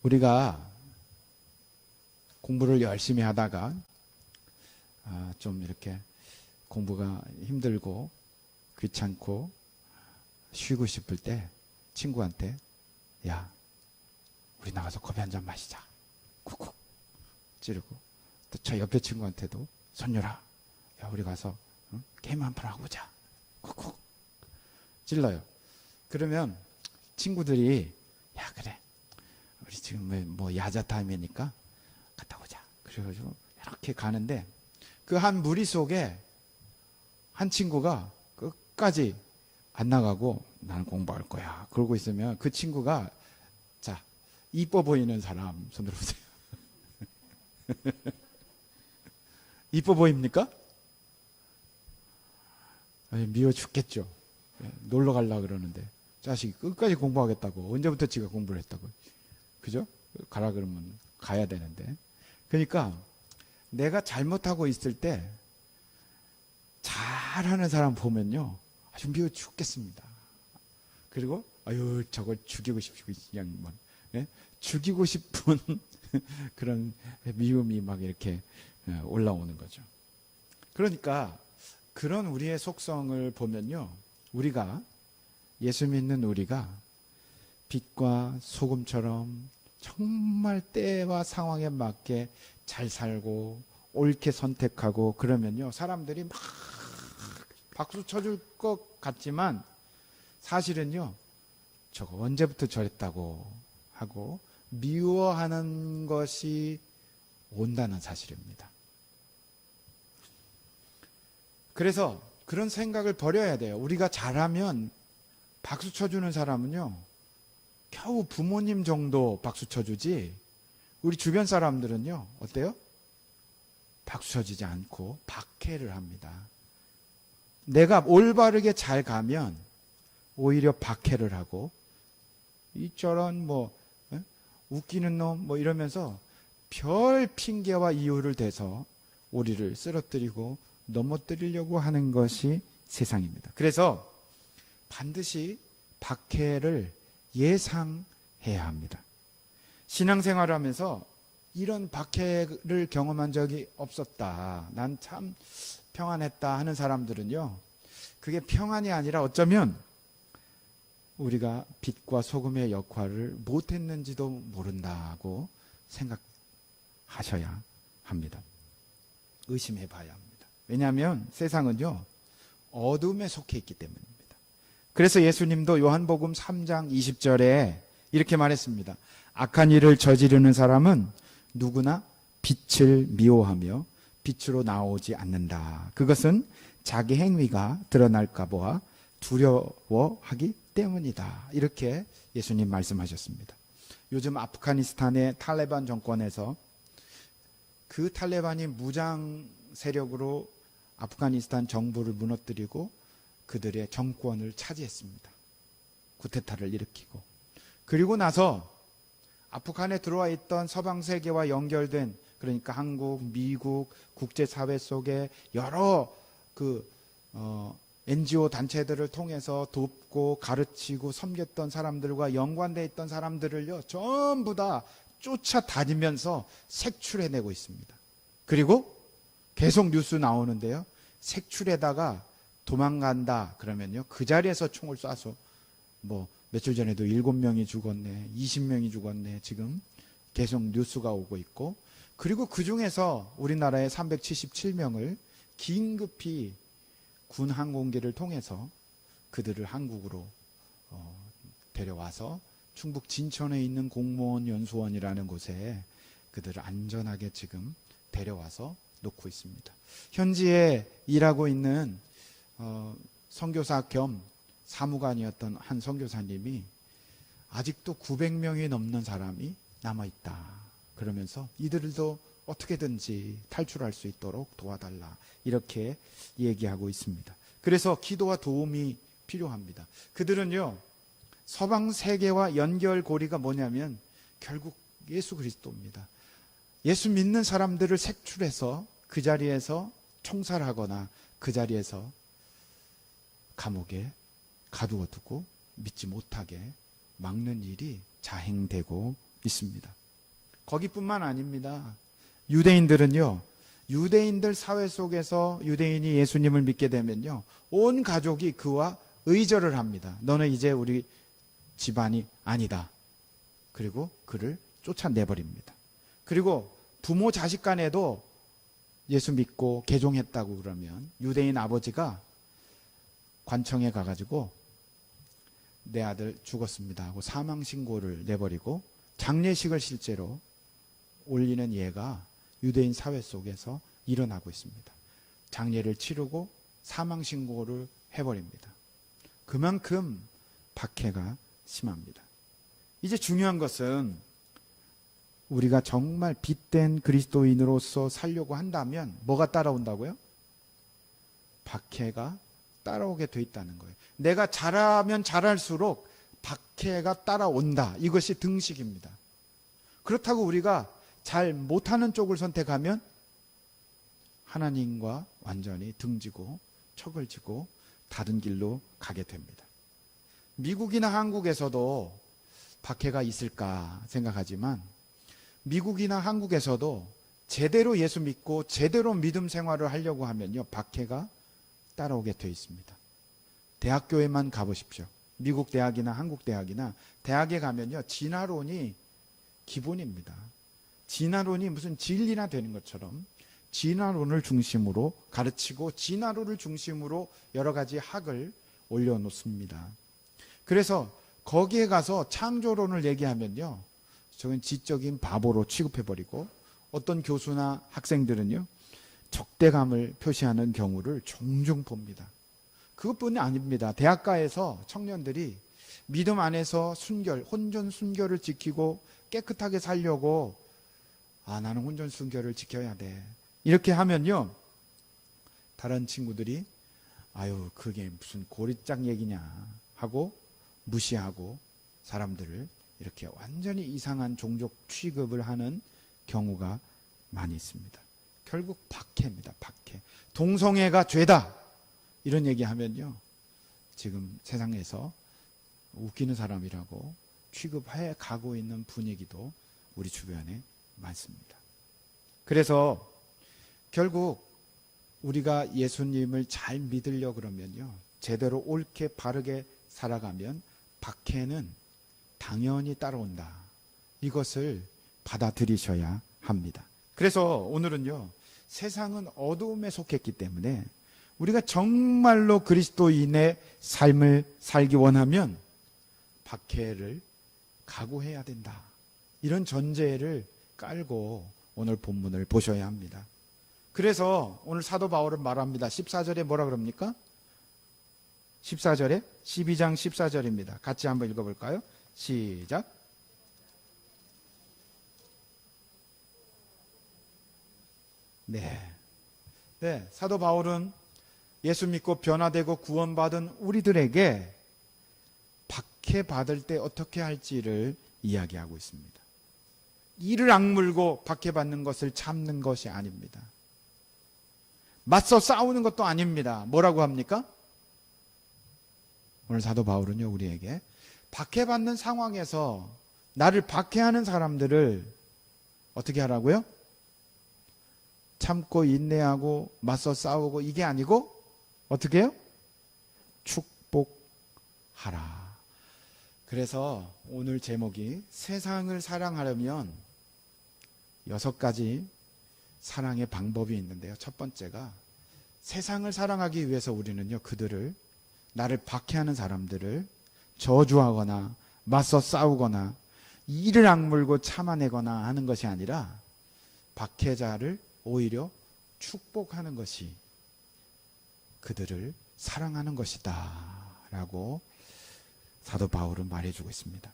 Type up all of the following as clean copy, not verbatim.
우리가 공부를 열심히 하다가 좀 이렇게 공부가 힘들고 귀찮고 쉬고 싶을 때 친구한테 야, 우리 나가서 커피 한 잔 마시자. 쿡쿡 찌르고, 또 저 옆에 친구한테도 손녀라, 야, 우리 가서 게임 한 판 하고 오자. 쿡쿡 찔러요. 그러면 친구들이 야, 그래, 우리 지금 뭐 야자 타임이니까 갔다 오자. 그래가지고 이렇게 가는데 그 한 무리 속에 한 친구가 끝까지 안 나가고 나는 공부할 거야 그러고 있으면 그 친구가 자, 이뻐 보이는 사람 손 들어보세요. 이뻐 보입니까? 아니, 미워 죽겠죠. 놀러 가려고 그러는데 자식이 끝까지 공부하겠다고. 언제부터 지가 공부를 했다고. 그죠? 가라 그러면 가야 되는데. 그러니까 내가 잘못하고 있을 때 잘하는 사람 보면요, 아주 미워 죽겠습니다. 그리고 아유, 저걸 죽이고 싶고 그냥 막 죽이고 싶은 그런 미움이 막 이렇게 올라오는 거죠. 그러니까 그런 우리의 속성을 보면요, 우리가 예수 믿는 우리가 빛과 소금처럼 정말 때와 상황에 맞게 잘 살고 옳게 선택하고 그러면요, 사람들이 막 박수 쳐줄 것 같지만 사실은요, 저거 언제부터 저랬다고 하고 미워하는 것이 온다는 사실입니다. 그래서 그런 생각을 버려야 돼요. 우리가 잘하면 박수 쳐주는 사람은요, 겨우 부모님 정도 박수 쳐주지, 우리 주변 사람들은요, 어때요? 박수 쳐주지 않고 박해를 합니다. 내가 올바르게 잘 가면 오히려 박해를 하고, 이처럼 웃기는 놈 이러면서 별 핑계와 이유를 대서 우리를 쓰러뜨리고 넘어뜨리려고 하는 것이 세상입니다. 그래서 반드시 박해를 예상해야 합니다. 신앙생활을 하면서 이런 박해를 경험한 적이 없었다, 난 참 평안했다 하는 사람들은요, 그게 평안이 아니라 어쩌면 우리가 빛과 소금의 역할을 못했는지도 모른다고 생각하셔야 합니다. 의심해 봐야 합니다. 왜냐하면 세상은요, 어둠에 속해 있기 때문입니다. 그래서 예수님도 요한복음 3장 20절에 이렇게 말했습니다. 악한 일을 저지르는 사람은 누구나 빛을 미워하며 빛으로 나오지 않는다. 그것은 자기 행위가 드러날까 봐 두려워하기 때문이다. 이렇게 예수님 말씀하셨습니다. 요즘 아프가니스탄의 탈레반 정권에서 그 탈레반이 무장 세력으로 아프가니스탄 정부를 무너뜨리고 그들의 정권을 차지했습니다. 쿠데타를 일으키고, 그리고 나서 아프간에 들어와 있던 서방 세계와 연결된, 그러니까 한국, 미국, 국제사회 속에 여러 NGO 단체들을 통해서 돕고 가르치고 섬겼던 사람들과 연관되어 있던 사람들을요, 전부 다 쫓아다니면서 색출해내고 있습니다. 그리고 계속 뉴스 나오는데요, 색출에다가 도망간다 그러면요, 그 자리에서 총을 쏴서 며칠 전에도 7명이 죽었네, 20명이 죽었네, 지금 계속 뉴스가 오고 있고, 그리고 그 중에서 우리나라의 377명을 긴급히 군 항공기를 통해서 그들을 한국으로 데려와서 충북 진천에 있는 공무원 연수원이라는 곳에 그들을 안전하게 지금 데려와서 놓고 있습니다. 현지에 일하고 있는 선교사 겸 사무관이었던 한 선교사님이 아직도 900명이 넘는 사람이 남아있다 그러면서 이들도 어떻게든지 탈출할 수 있도록 도와달라, 이렇게 얘기하고 있습니다. 그래서 기도와 도움이 필요합니다. 그들은요, 서방 세계와 연결고리가 뭐냐면 결국 예수 그리스도입니다. 예수 믿는 사람들을 색출해서 그 자리에서 총살하거나 그 자리에서 감옥에 가두어두고 믿지 못하게 막는 일이 자행되고 있습니다. 거기뿐만 아닙니다. 유대인들은요, 유대인들 사회 속에서 유대인이 예수님을 믿게 되면요, 온 가족이 그와 의절을 합니다. 너는 이제 우리 집안이 아니다. 그리고 그를 쫓아내버립니다. 그리고 부모 자식 간에도 예수 믿고 개종했다고 그러면 유대인 아버지가 관청에 가가지고 내 아들 죽었습니다 하고 사망신고를 내버리고 장례식을 실제로 올리는 예가 유대인 사회 속에서 일어나고 있습니다. 장례를 치르고 사망신고를 해버립니다. 그만큼 박해가 심합니다. 이제 중요한 것은 우리가 정말 빛된 그리스도인으로서 살려고 한다면 뭐가 따라온다고요? 박해가 따라오게 돼 있다는 거예요. 내가 잘하면 잘할수록 박해가 따라온다. 이것이 등식입니다. 그렇다고 우리가 잘 못하는 쪽을 선택하면 하나님과 완전히 등지고 척을 지고 다른 길로 가게 됩니다. 미국이나 한국에서도 박해가 있을까 생각하지만 미국이나 한국에서도 제대로 예수 믿고 제대로 믿음 생활을 하려고 하면요, 박해가 따라오게 되어 있습니다. 대학교에만 가보십시오. 미국 대학이나 한국 대학이나 대학에 가면요, 진화론이 기본입니다. 진화론이 무슨 진리나 되는 것처럼 진화론을 중심으로 가르치고 진화론을 중심으로 여러 가지 학을 올려놓습니다. 그래서 거기에 가서 창조론을 얘기하면요, 저건 지적인 바보로 취급해버리고 어떤 교수나 학생들은요, 적대감을 표시하는 경우를 종종 봅니다. 그것뿐이 아닙니다. 대학가에서 청년들이 믿음 안에서 순결, 혼전 순결을 지키고 깨끗하게 살려고 나는 혼전 순결을 지켜야 돼. 이렇게 하면요, 다른 친구들이 아유 그게 무슨 고리짝 얘기냐 하고 무시하고 사람들을 이렇게 완전히 이상한 종족 취급을 하는 경우가 많이 있습니다. 결국 박해입니다. 박해. 동성애가 죄다. 이런 얘기하면요, 지금 세상에서 웃기는 사람이라고 취급해 가고 있는 분위기도 우리 주변에 많습니다. 그래서 결국 우리가 예수님을 잘 믿으려 그러면요, 제대로 옳게 바르게 살아가면 박해는 당연히 따라온다. 이것을 받아들이셔야 합니다. 그래서 오늘은요, 세상은 어두움에 속했기 때문에 우리가 정말로 그리스도인의 삶을 살기 원하면 박해를 각오해야 된다. 이런 전제를 깔고 오늘 본문을 보셔야 합니다. 그래서 오늘 사도 바울은 말합니다. 14절에 뭐라 그럽니까? 14절에 12장 14절입니다. 같이 한번 읽어볼까요? 시작. 네, 사도 바울은 예수 믿고 변화되고 구원받은 우리들에게 박해받을 때 어떻게 할지를 이야기하고 있습니다. 이를 악물고 박해받는 것을 참는 것이 아닙니다. 맞서 싸우는 것도 아닙니다. 뭐라고 합니까? 오늘 사도 바울은요, 우리에게 박해받는 상황에서 나를 박해하는 사람들을 어떻게 하라고요? 참고 인내하고 맞서 싸우고 이게 아니고 어떻게 해요? 축복하라. 그래서 오늘 제목이 세상을 사랑하려면 6가지 사랑의 방법이 있는데요. 첫 번째가 세상을 사랑하기 위해서 우리는요, 그들을, 나를 박해하는 사람들을 저주하거나 맞서 싸우거나 이를 악물고 참아내거나 하는 것이 아니라 박해자를 오히려 축복하는 것이 그들을 사랑하는 것이다 라고 사도 바울은 말해주고 있습니다.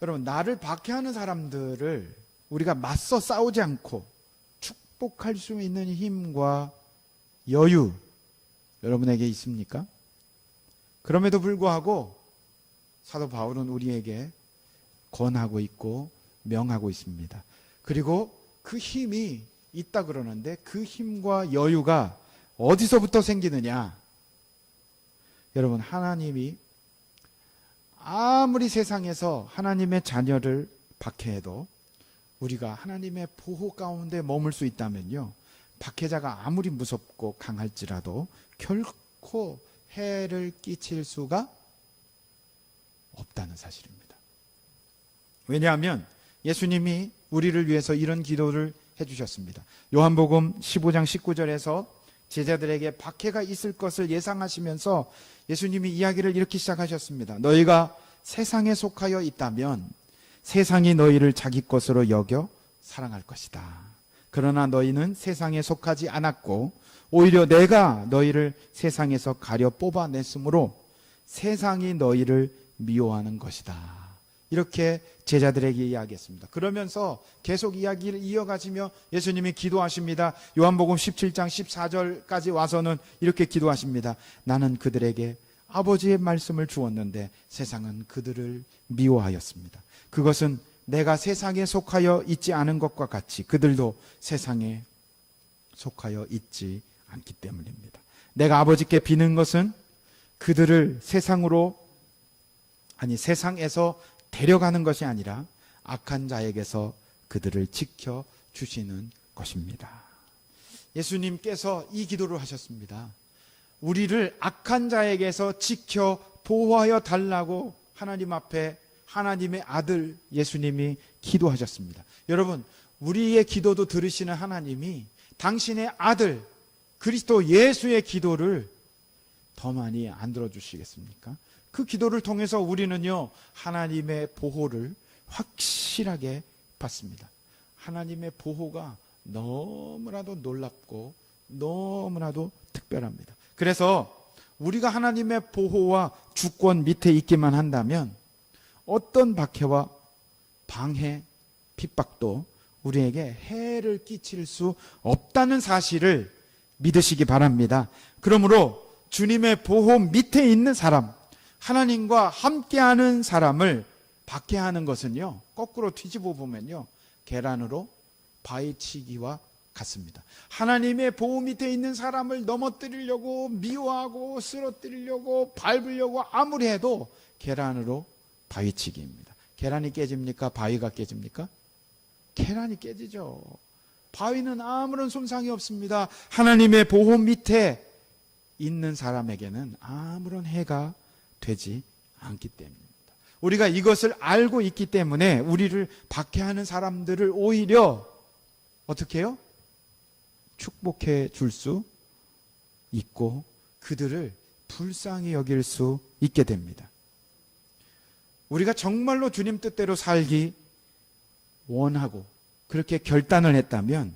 여러분, 나를 박해하는 사람들을 우리가 맞서 싸우지 않고 축복할 수 있는 힘과 여유 여러분에게 있습니까? 그럼에도 불구하고 사도 바울은 우리에게 권하고 있고 명하고 있습니다. 그리고 그 힘이 있다 그러는데 그 힘과 여유가 어디서부터 생기느냐? 여러분, 하나님이 아무리 세상에서 하나님의 자녀를 박해해도 우리가 하나님의 보호 가운데 머물 수 있다면요, 박해자가 아무리 무섭고 강할지라도 결코 해를 끼칠 수가 없다는 사실입니다. 왜냐하면 예수님이 우리를 위해서 이런 기도를 해주셨습니다. 요한복음 15장 19절에서 제자들에게 박해가 있을 것을 예상하시면서 예수님이 이야기를 이렇게 시작하셨습니다. 너희가 세상에 속하여 있다면 세상이 너희를 자기 것으로 여겨 사랑할 것이다. 그러나 너희는 세상에 속하지 않았고 오히려 내가 너희를 세상에서 가려 뽑아냈으므로 세상이 너희를 미워하는 것이다. 이렇게 제자들에게 이야기했습니다. 그러면서 계속 이야기를 이어가시며 예수님이 기도하십니다. 요한복음 17장 14절까지 와서는 이렇게 기도하십니다. 나는 그들에게 아버지의 말씀을 주었는데 세상은 그들을 미워하였습니다. 그것은 내가 세상에 속하여 있지 않은 것과 같이 그들도 세상에 속하여 있지 않기 때문입니다. 내가 아버지께 비는 것은 그들을 세상에서 데려가는 것이 아니라 악한 자에게서 그들을 지켜 주시는 것입니다. 예수님께서 이 기도를 하셨습니다. 우리를 악한 자에게서 지켜 보호하여 달라고 하나님 앞에 하나님의 아들 예수님이 기도하셨습니다. 여러분, 우리의 기도도 들으시는 하나님이 당신의 아들 그리스도 예수의 기도를 더 많이 안 들어주시겠습니까? 그 기도를 통해서 우리는요, 하나님의 보호를 확실하게 받습니다. 하나님의 보호가 너무나도 놀랍고 너무나도 특별합니다. 그래서 우리가 하나님의 보호와 주권 밑에 있기만 한다면 어떤 박해와 방해, 핍박도 우리에게 해를 끼칠 수 없다는 사실을 믿으시기 바랍니다. 그러므로 주님의 보호 밑에 있는 사람, 하나님과 함께하는 사람을 박해하는 것은요, 거꾸로 뒤집어 보면요, 계란으로 바위치기와 같습니다. 하나님의 보호 밑에 있는 사람을 넘어뜨리려고 미워하고 쓰러뜨리려고 밟으려고 아무리 해도 계란으로 바위치기입니다. 계란이 깨집니까? 바위가 깨집니까? 계란이 깨지죠. 바위는 아무런 손상이 없습니다. 하나님의 보호 밑에 있는 사람에게는 아무런 해가 되지 않기 때문입니다. 우리가 이것을 알고 있기 때문에 우리를 박해하는 사람들을 오히려 어떻게 해요? 축복해 줄 수 있고 그들을 불쌍히 여길 수 있게 됩니다. 우리가 정말로 주님 뜻대로 살기 원하고 그렇게 결단을 했다면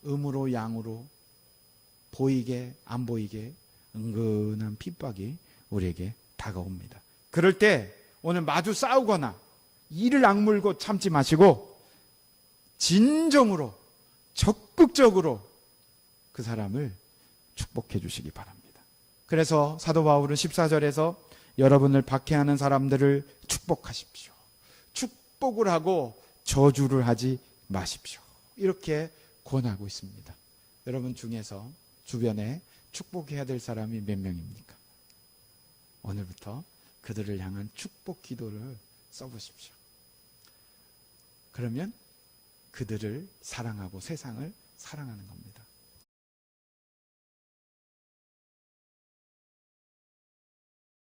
음으로 양으로 보이게 안 보이게 은근한 핍박이 우리에게 다가옵니다. 그럴 때 오늘 마주 싸우거나 이를 악물고 참지 마시고 진정으로 적극적으로 그 사람을 축복해 주시기 바랍니다. 그래서 사도 바울은 14절에서 여러분을 박해하는 사람들을 축복하십시오. 축복을 하고 저주를 하지 마십시오. 이렇게 권하고 있습니다. 여러분 중에서 주변에 축복해야 될 사람이 몇 명입니까? 오늘부터 그들을 향한 축복 기도를 써보십시오. 그러면 그들을 사랑하고 세상을 사랑하는 겁니다.